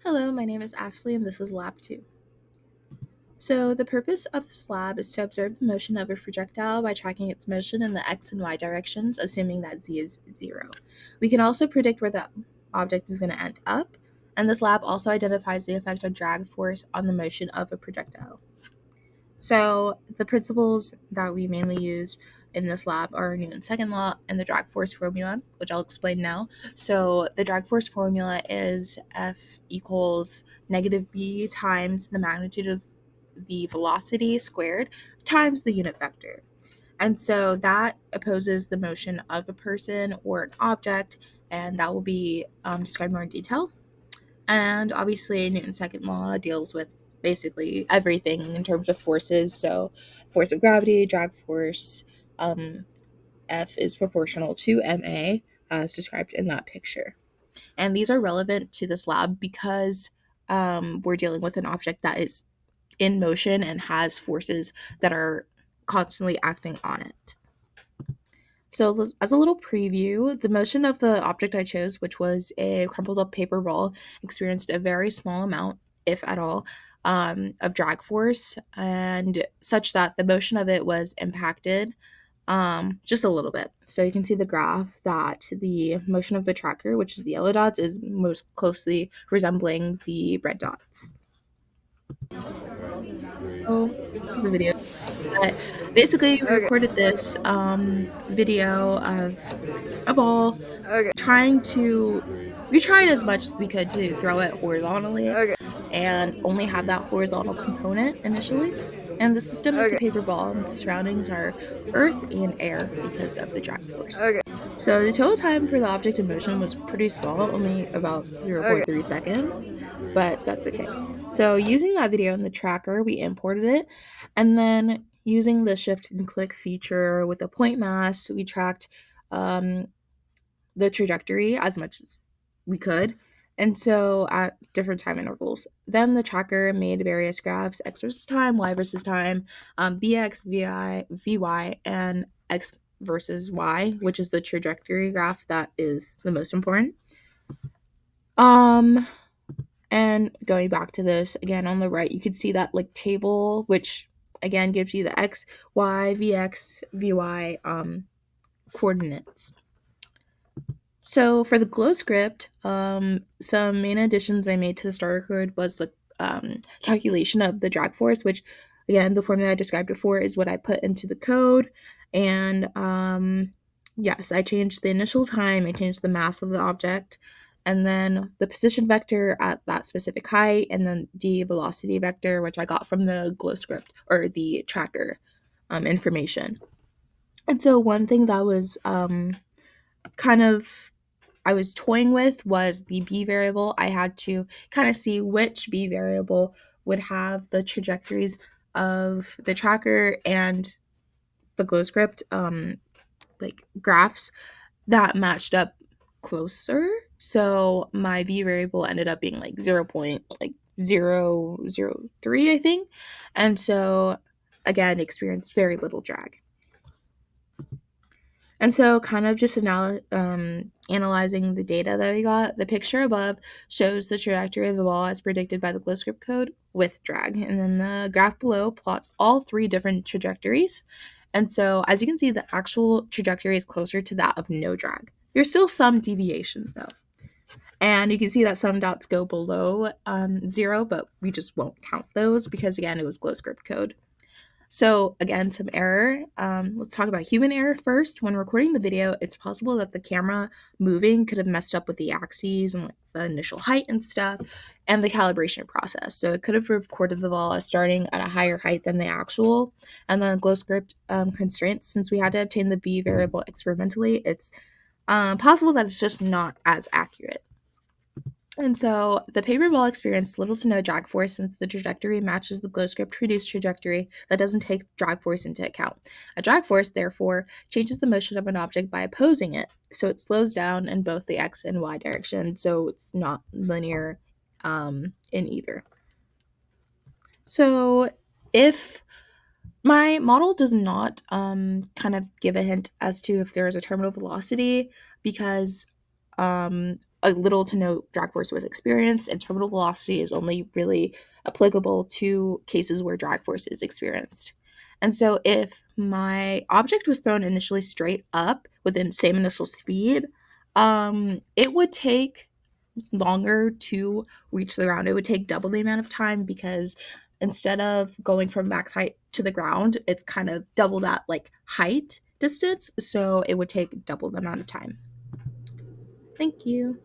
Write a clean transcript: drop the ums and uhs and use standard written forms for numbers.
Hello, my name is Ashley and this is Lab 2. So, the purpose of this lab is to observe the motion of a projectile by tracking its motion in the x and y directions, assuming that z is 0. We can also predict where the object is going to end up, and this lab also identifies the effect of drag force on the motion of a projectile. So, the principles that we mainly use in this lab are Newton's second law and the drag force formula, which I'll explain now. So, the drag force formula is F equals negative b times the magnitude of the velocity squared times the unit vector. And so that opposes the motion of a person or an object, and that will be described more in detail. And obviously, Newton's second law deals with basically everything in terms of forces. So, force of gravity, drag force, F is proportional to ma, as described in that picture. And these are relevant to this lab because we're dealing with an object that is in motion and has forces that are constantly acting on it. So, as a little preview, the motion of the object I chose, which was a crumpled up paper ball, experienced a very small amount, if at all, of drag force, and such that the motion of it was impacted just a little bit. So, you can see the graph that the motion of the tracker, which is the yellow dots, is most closely resembling the red dots. So, the video. But basically, we Okay. recorded this video of a ball Okay. trying to. We tried as much as we could to throw it horizontally Okay. and only have that horizontal component initially. And the system is the Okay. paper ball, and the surroundings are earth and air because of the drag force. Okay. So the total time for the object in motion was pretty small, only about zero Okay. point 0.3 seconds, but that's okay. So using that video in the tracker, we imported it, and then using the shift and click feature with a point mass, we tracked um, the trajectory as much as we could. And so at different time intervals. Then the tracker made various graphs, x versus time, y versus time, vx, vy, and x versus y, which is the trajectory graph that is the most important. Um, and going back to this again on the right, you can see that like table, which again gives you the x, y, vx, vy coordinates. So for the glow script, some main additions I made to the starter code was the calculation of the drag force, which again, the formula I described before is what I put into the code. And yes, I changed the initial time, I changed the mass of the object, and then the position vector at that specific height, and then the velocity vector, which I got from the glow script or the tracker information. And so one thing that was kind of I was toying with was the b variable. I had to kind of see which b variable would have the trajectories of the tracker and the glow script like graphs that matched up closer. So my b variable ended up being like 0.003, I think. And so again experienced very little drag. And so, kind of just analyzing the data that we got, the picture above shows the trajectory of the ball as predicted by the GlowScript code with drag. And then the graph below plots all three different trajectories. And so, as you can see, the actual trajectory is closer to that of no drag. There's still some deviation, though. And you can see that some dots go below 0, but we just won't count those because, again, it was GlowScript code. So, again, some error. Let's talk about human error first. When recording the video, it's possible that the camera moving could have messed up with the axes and like the initial height and stuff and the calibration process. So, it could have recorded the ball as starting at a higher height than the actual. And then GlowScript constraints, since we had to obtain the B variable experimentally, it's possible that it's just not as accurate. And so the paper ball experienced little to no drag force since the trajectory matches the GlowScript produced trajectory that doesn't take drag force into account. A drag force, therefore, changes the motion of an object by opposing it, so it slows down in both the x and y direction, so it's not linear in either. So if my model does not kind of give a hint as to if there is a terminal velocity because a little to no drag force was experienced, and terminal velocity is only really applicable to cases where drag force is experienced. And so if my object was thrown initially straight up within the same initial speed, it would take longer to reach the ground. It would take double the amount of time because instead of going from max height to the ground, it's kind of double that like height distance. So it would take double the amount of time. Thank you.